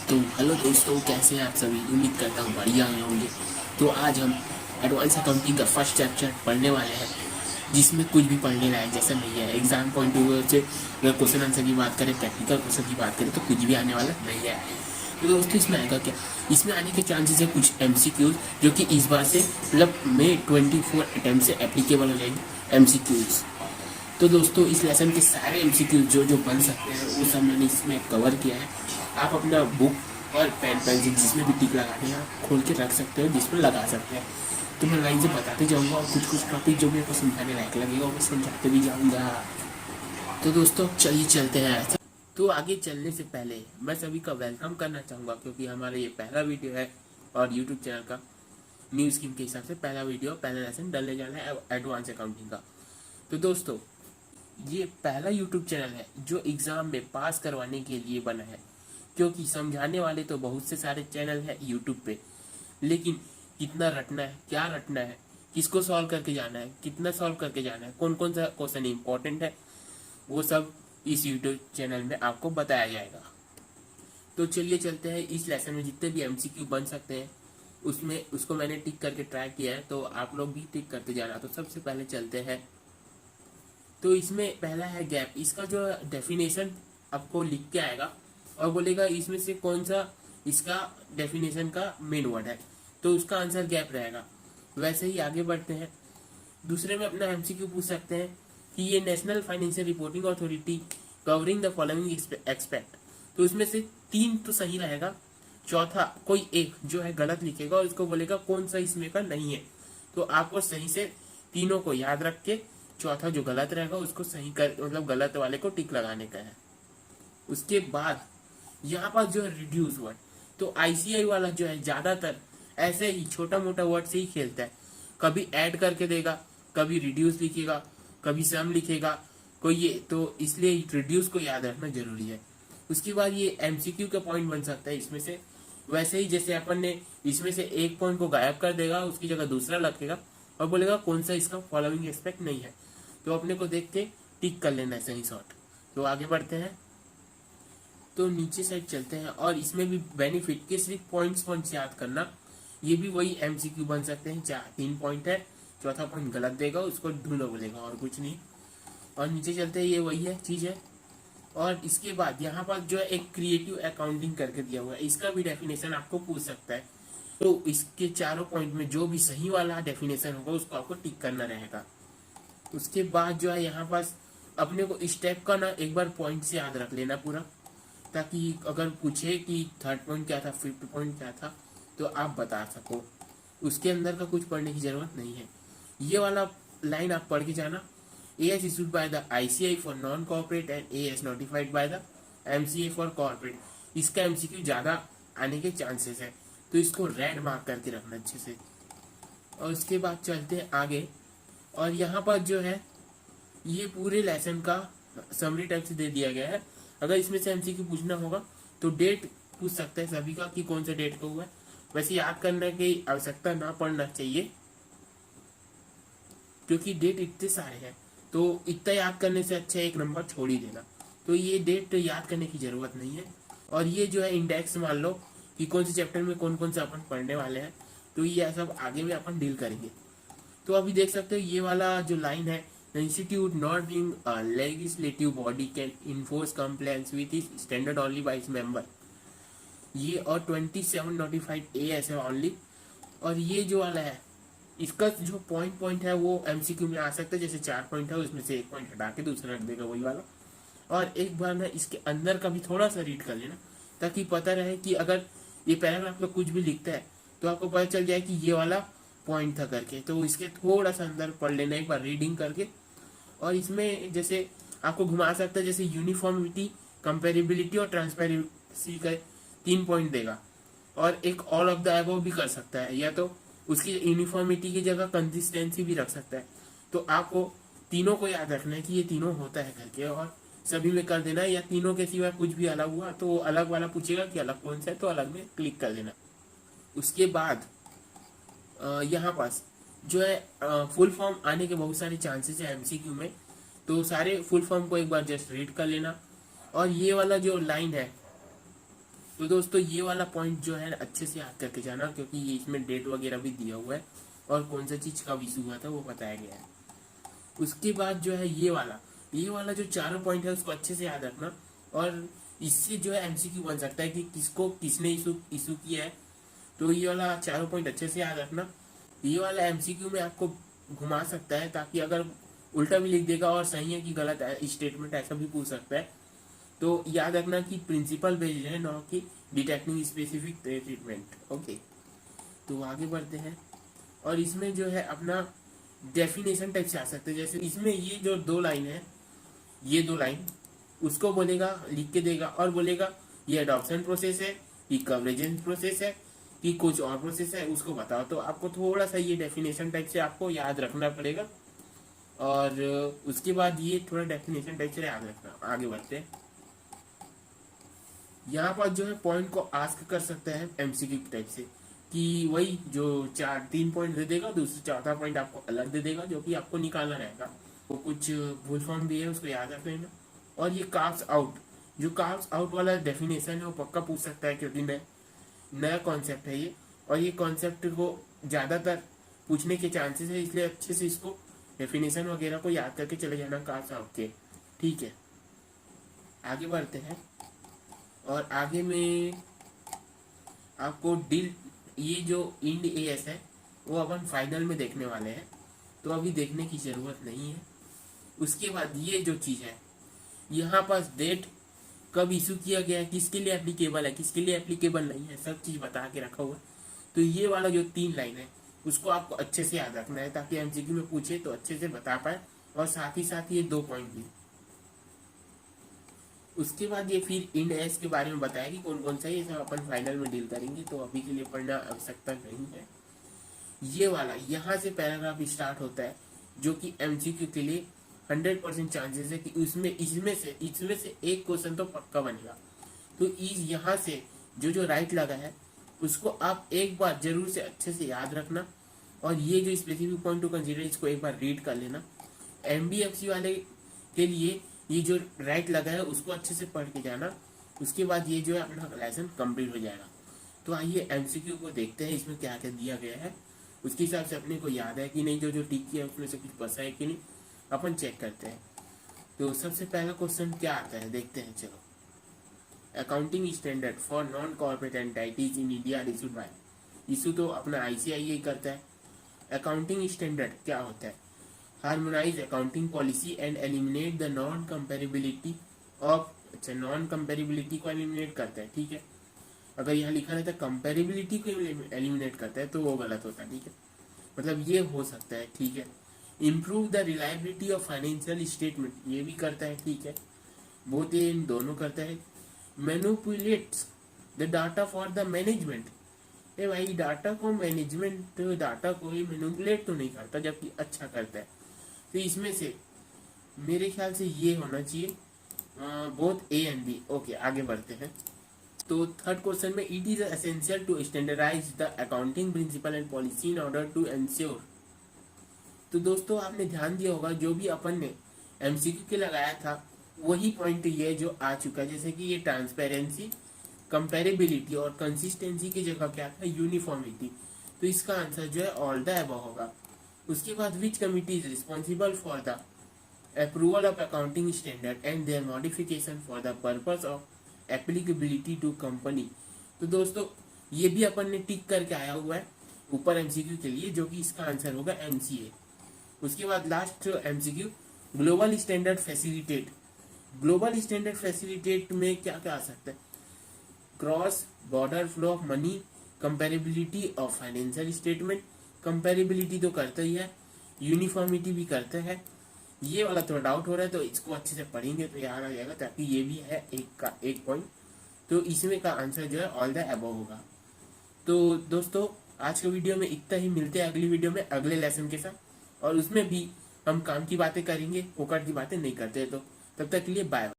तो हेलो दोस्तों, कैसे हैं आप सभी। उम्मीद करता हूँ बढ़िया होंगे। तो आज हम एडवांस अकाउंटिंग का फर्स्ट चैप्टर पढ़ने वाले हैं, जिसमें कुछ भी पढ़ने लायक जैसा नहीं है। एग्जाम पॉइंट ऑफ व्यू से अगर क्वेश्चन आंसर की बात करें, प्रैक्टिकल क्वेश्चन की बात करें, तो कुछ भी आने वाला नहीं है। तो दोस्तों, इसमें आएगा क्या? इसमें आने के चांसेस है कुछ एमसीक्यूज, जो कि इस बार से मतलब मई 24 अटेम्प्ट से एप्लीकेबल हो जाएंगे एमसीक्यूज। तो दोस्तों, इस लेसन के सारे एमसीक्यू जो जो बन सकते हैं वो सब मैंने इसमें कवर किया है। आप अपना बुक और पेन पेंसिल जिसमें भी टिक लगाने हैं आप खोल के रख सकते हो, जिसमें लगा सकते हैं। तो मैं लाइन से बताते जाऊंगा और कुछ कुछ टॉपिक जो मेरे को समझाने लायक लगेगा वो समझाते भी जाऊंगा। तो दोस्तों, चलिए चलते हैं। तो आगे चलने से पहले मैं सभी का वेलकम करना चाहूँगा, क्योंकि हमारा ये पहला वीडियो है और यूट्यूब चैनल का न्यू स्कीम के हिसाब से पहला वीडियो, पहला लेसन डलने जाना है एडवांस अकाउंटिंग का। तो दोस्तों, ये पहला यूट्यूब चैनल है जो एग्ज़ाम में पास करवाने के लिए बना है, क्योंकि समझाने वाले तो बहुत से सारे चैनल हैं यूट्यूब पे, लेकिन कितना रटना है, क्या रटना है, किसको सॉल्व करके जाना है, कितना सॉल्व करके जाना है, कौन कौन सा क्वेश्चन इंपॉर्टेंट है, वो सब इस यूट्यूब चैनल में आपको बताया जाएगा। तो चलिए चलते हैं। इस लेसन में जितने भी एमसीक्यू बन सकते हैं उसमें उसको मैंने टिक करके ट्राई किया है, तो आप लोग भी टिक करते जाना। तो सबसे पहले चलते हैं। तो इसमें पहला है गैप। इसका जो डेफिनेशन आपको लिख के आएगा और बोलेगा इसमें से कौन सा इसका डेफिनेशन का मेन वर्ड है, तो उसका आंसर गैप रहेगा। वैसे ही आगे बढ़ते हैं। दूसरे में अपना एमसीक्यू पूछ सकते हैं कि ये national financial reporting authority covering the following expect, तो इसमें से 3 तो सही रहेगा, चौथा कोई एक जो है गलत लिखेगा और इसको बोलेगा कौन सा इसमें का नहीं है। तो आपको सही से तीनों को याद रख के चौथा जो गलत रहेगा उसको सही कर, मतलब गलत वाले को टिक लगाने का है। उसके बाद यहाँ पर जो है रिड्यूस वर्ड, तो आईसीआई वाला जो है ज्यादातर ऐसे ही छोटा मोटा वर्ड से ही खेलता है। कभी ऐड करके देगा, कभी रिड्यूस लिखेगा, कभी सम लिखेगा कोई ये, तो इसलिए रिड्यूस को याद रखना जरूरी है। उसके बाद ये एमसीक्यू का पॉइंट बन सकता है इसमें से। वैसे ही जैसे अपन ने इसमें से एक पॉइंट को गायब कर देगा, उसकी जगह दूसरा रखेगा और बोलेगा कौन सा इसका फॉलोइंग एक्सपेक्ट नहीं है, तो अपने को देख के टिक कर लेना है सही शॉट। तो आगे बढ़ते हैं। तो नीचे साइड चलते हैं और इसमें भी बेनिफिट के सिर्फ पॉइंट्स याद करना। ये भी वही एमसीक्यू बन सकते हैं। 3 पॉइंट है, चौथा पॉइंट गलत देगा, उसको ढूंढो बोलेगा और कुछ नहीं। और नीचे चलते हैं, ये वही है चीज है। और इसके बाद यहाँ पर जो है एक क्रिएटिव अकाउंटिंग करके दिया हुआ है, इसका भी डेफिनेशन आपको पूछ सकता है। तो इसके चारों पॉइंट में जो भी सही वाला डेफिनेशन होगा उसको आपको टिक करना रहेगा। उसके बाद जो है यहाँ पास अपने को स्टेप का ना एक बार पॉइंट से याद रख लेना पूरा, ताकि अगर पूछे कि थर्ड पॉइंट क्या था, फिफ्थ पॉइंट क्या था, तो आप बता सको। उसके अंदर का कुछ पढ़ने की जरूरत नहीं है। ये वाला लाइन आप पढ़ के जाना। A S issued by the ICI for non corporate and A S notified by the MCA for corporate. इसका एमसीक्यू ज्यादा आने के चांसेस है, तो इसको रेड मार्क करके रखना अच्छे से। और उसके बाद चलते हैं आगे। और यहाँ पर जो है ये पूरे लेसन का समरी टाइप से दे दिया गया है। अगर इसमें से एमसीक्यू पूछना होगा तो डेट पूछ सकते हैं सभी का कि कौन सा डेट को हुआ है। वैसे याद करने की आवश्यकता ना पड़ना चाहिए, क्योंकि डेट इतने सारे हैं, तो इतना याद करने से अच्छा एक नंबर छोड़ ही देना। तो ये डेट याद करने की जरूरत नहीं है। और ये जो है इंडेक्स मान लो कि कौन से चैप्टर में कौन कौन सा अपन पढ़ने वाले हैं, तो ये सब आगे में अपन डील करेंगे। तो अभी देख सकते हो ये वाला जो लाइन है, the institute not being a legislative body can enforce compliance with इस standard only by its member. ये और 27 नोटिफाइड ए ऐसे ओनली। और ये जो वाला है इसका जो पॉइंट है वो एमसीक्यू में आ सकता है। जैसे 4 पॉइंट है, उसमें से एक पॉइंट हटा के दूसरा रख देगा वही वाला। और एक बार ना इसके अंदर का भी थोड़ा सा रीड कर लेना, ताकि पता रहे कि अगर ये पैराग्राफ में कुछ भी लिखता है तो आपको पता चल जाए कि ये वाला पॉइंट था करके। तो इसके थोड़ा सा अंदर पढ़ लेना एक बार रीडिंग करके। और इसमें जैसे आपको घुमा सकता है, जैसे यूनिफॉर्मिटी, कंपेरेबिलिटी और ट्रांसपेरेंसी का 3 पॉइंट देगा। और एक ऑल ऑफ द अबव भी कर सकता है, या तो उसकी यूनिफॉर्मिटी की जगह कंसिस्टेंसी भी रख सकता है। तो आपको तीनों को याद रखना है कि ये तीनों होता है करके, और सभी में कर देना है। या तीनों के सिवा कुछ भी अलग हुआ तो अलग वाला पूछेगा कि अलग कौन सा है, तो अलग में क्लिक कर देना। उसके बाद यहाँ पास जो है फुल फॉर्म आने के बहुत सारे चांसेस है एमसीक्यू में, तो सारे फुल फॉर्म को एक बार जस्ट रीड कर लेना। और ये वाला जो लाइन है तो दोस्तों ये वाला पॉइंट जो है अच्छे से याद करके जाना, क्योंकि ये इसमें डेट वगैरह भी दिया हुआ है और कौन सा चीज कब इशू हुआ था वो बताया गया है। उसके बाद जो है ये वाला जो चारों पॉइंट है उसको अच्छे से याद रखना, और इससे जो है एमसीक्यू बन सकता है कि किसको किसने इशू इशू किया है। तो ये वाला चारों पॉइंट अच्छे से याद रखना। ये वाला एमसीक्यू में आपको घुमा सकता है, ताकि अगर उल्टा भी लिख देगा और सही है कि गलत है स्टेटमेंट ऐसा भी पूछ सकता है। तो याद रखना कि प्रिंसिपल बेस्ड है, ना कि डिटेक्टिंग स्पेसिफिक ट्रीटमेंट। ओके, तो आगे बढ़ते हैं। और इसमें जो है अपना डेफिनेशन टाइप से आ सकते हैं। जैसे इसमें ये जो दो लाइन है, ये दो लाइन उसको बोलेगा, लिख के देगा और बोलेगा ये अडॉप्शन प्रोसेस है, ये कवरेजेंस प्रोसेस है, कि कुछ और प्रोसेस है, उसको बताओ। तो आपको थोड़ा सा ये डेफिनेशन टाइप से आपको याद रखना पड़ेगा, और उसके बाद ये थोड़ा डेफिनेशन टाइप से याद रखना। आगे बढ़ते हैं। यहाँ पर जो है पॉइंट को आस्क कर सकते हैं एमसीक्यू टाइप से, कि वही जो 3 पॉइंट दे देगा, दूसरा चौथा पॉइंट आपको अलग दे देगा, जो कि आपको निकालना रहेगा। वो कुछ फुल फॉर्म भी है, उसको याद रख लेना। और ये कार्व्स आउट, जो कार्व्स आउट वाला डेफिनेशन है वो पक्का पूछ सकता है, क्योंकि नया कॉन्सेप्ट है ये, और ये कॉन्सेप्ट को ज़्यादातर पूछने के चांसेस है, इसलिए अच्छे से इसको डेफिनेशन वगैरह को याद करके चले जाना कार्व्स आउट के। ठीक है, आगे बढ़ते हैं। और आगे में आपको डील, ये जो इंड एएस है वो अपन फाइनल में देखने वाले हैं, तो अभी देखने की ज़रूरत नहीं है। उसके बाद ये जो चीज़ है यहाँ पर डेट, कब इशू किया गया है, किसके लिए एप्लीकेबल है, किसके लिए एप्लीकेबल नहीं है, सब चीज़ बता के रखा हुआ है। तो ये वाला जो 3 लाइन है उसको आपको अच्छे से याद रखना है, ताकि एमसीक्यू में पूछे तो अच्छे से बता पाए, और साथ ही साथ ये 2 पॉइंट भी। उसके बाद ये फिर इंड एस के बारे में बताया कि कौन कौन सा, ये सब अपन फाइनल में डील करेंगे, तो अभी के लिए पढ़ना आवश्यकता नहीं है। ये वाला यहाँ से पैराग्राफ स्टार्ट होता है, जो कि एमसीक्यू के लिए 100% चांसेस है कि इसमें से एक क्वेश्चन तो पक्का बनेगा। तो इस यहाँ से जो जो राइट लगा है उसको आप एक बार जरूर से अच्छे से याद रखना, और ये जो स्पेसिफिक पॉइंट टू कंसीडर इसको एक बार रीड कर लेना। एमबीएफसी वाले के लिए ये जो राइट लगा है उसको अच्छे से पढ़ के जाना। उसके बाद ये जो है अपना लेसन कंप्लीट हो जाएगा। तो आइए एमसीक्यू को देखते हैं, इसमें क्या क्या दिया गया है, उसके हिसाब से अपने को याद है कि नहीं, जो जो टिक किया उसमें से कुछ बचा है कि नहीं, अपन चेक करते हैं। तो सबसे पहला क्वेश्चन क्या आता है देखते हैं, चलो। Accounting standard for non corporate entities in India issued by, issue तो अपना आईसीआईए करता है। अकाउंटिंग स्टैंडर्ड क्या होता है, harmonise accounting policy and eliminate the non comparability of, अच्छा नॉन कंपेरेबिलिटी को एलिमिनेट करता है, ठीक है। अगर यहाँ लिखा रहता है कंपेरेबिलिटी को एलिमिनेट करता है तो वो गलत होता है, ठीक है। मतलब ये हो सकता है, ठीक है। Improve the reliability of financial statement, ये भी करता है, ठीक है। बहुत ये इन दोनों करता है। Manipulates the data for the management, ए भाई डाटा को मैनेजमेंट डाटा को ही मैनिपुलेट तो नहीं करता, जबकि अच्छा करता है। तो इसमें से मेरे ख्याल से ये होना चाहिए both A and B. Okay, आगे बढ़ते हैं। तो थर्ड क्वेश्चन में it is essential to standardize the accounting principle and policy in order to ensure. तो दोस्तों आपने ध्यान दिया होगा जो भी अपन ने एमसीक्यू के लगाया था वही पॉइंट ये जो आ चुका है, जैसे कि ये ट्रांसपेरेंसी, कंपेरेबिलिटी और कंसिस्टेंसी की जगह क्या था, यूनिफॉर्मिटी। तो इसका आंसर जो है ऑल द अबव होगा। उसके बाद which committee is responsible for the approval of accounting standard and their modification for the purpose of applicability to company. तो दोस्तों ये भी अपन ने टिक करके आया हुआ है ऊपर एमसीक्यू के लिए, जो कि इसका आंसर होगा एमसीए। उसके बाद last MCQ, global standard facilitate. Global standard facilitate में क्या क्या आ सकता है, cross border flow of money, comparability of financial statement, comparability तो करता ही है, यूनिफॉर्मिटी भी करता है। ये वाला थोड़ा डाउट हो रहा है तो इसको अच्छे से पढ़ेंगे तो याद आ जाएगा, ताकि ये भी है एक पॉइंट। तो इसमें का आंसर जो है ऑल द अबव होगा। तो दोस्तों आज के वीडियो में इतना ही, मिलते हैं अगली वीडियो में अगले लेसन के साथ, और उसमें भी हम काम की बातें करेंगे, फोकट की बातें नहीं करते। तो तब तक के लिए बाय।